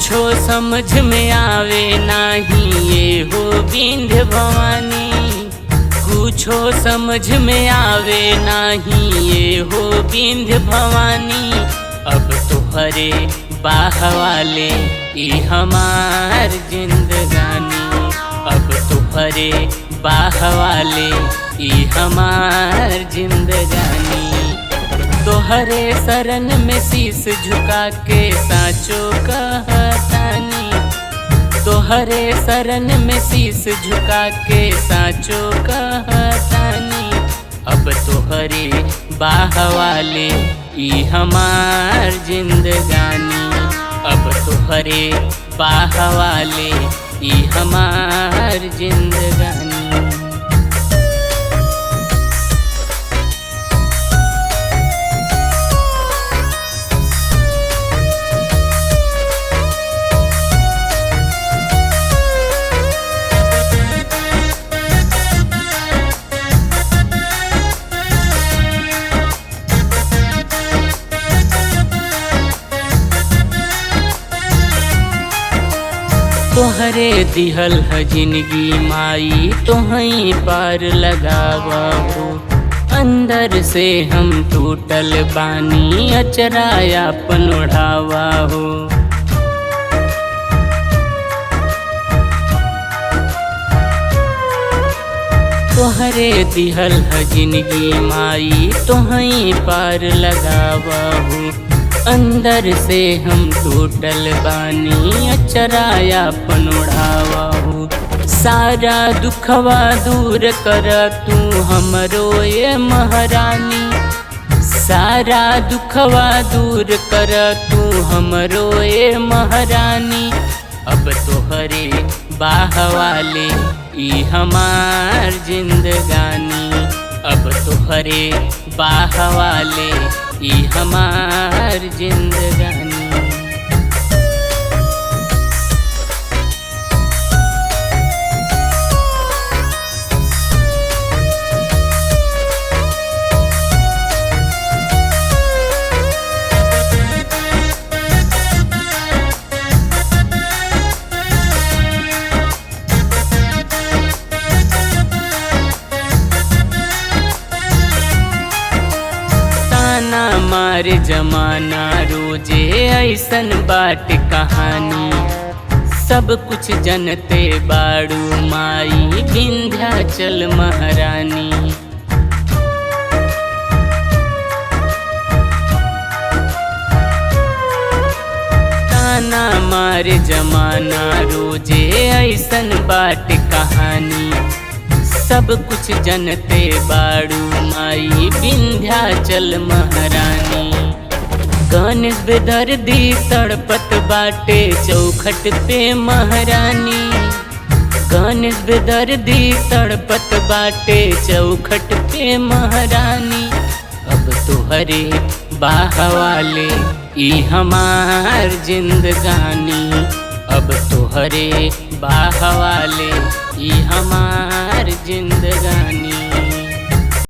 कुछो समझ में आवे नाही ये हो विंध्य भवानी। कुछो समझ में आवे नाही ये हो विंध्य भवानी। अब तुहरे बाह वाले ई हमार जिंदगानी। अब तुहरे बाह वाले ई हमार जिंदगानी। तोहरे शरण में शीश झुका के साचो कहतानी। तोहरे शरण में शीश झुका के साचो कहतानी। अब तोहरे बाह वाले ई हमार जिंदगानी। अब तोहरे बाह वाले ई हमार जिंदगानी। तोहरे दिहल है जिंदगी माई तोहई पार लगावा हो। अंदर से हम टूटल बानी अचराया अपन ओढ़ावा हो। तोहरे दिहल है जिंदगी माई तोहई पार लगावा हो। अंदर से हम टूटल बानी अचराया अपन ओढ़ावा हो। सारा दुखवा दूर कर तू हमरो ये महारानी। सारा दुखवा दूर कर तू हमरो ये महारानी। अब तोहरे बाह वाले ई हमार जिंदगानी। अब तोहरे बाह वाले ई हमार जिंदगानी। मारे जमाना रोजे ऐसन बाट कहानी। सब कुछ जनते बाड़ू माई विंध्याचल महारानी। ताना मारे जमाना रोजे ऐसन बाट कहानी। सब कुछ जनते बाड़ू माई विंध्याचल महारानी। गणेश बेदर्दी तड़पत बाटे चौखट पे महारानी। गणेश बेदर्दी तड़पत बाटे चौखट पे महारानी। अब तोहरे बाह वाले ई हमार जिंदगानी। अब तोहरे बाह वाले ई हमार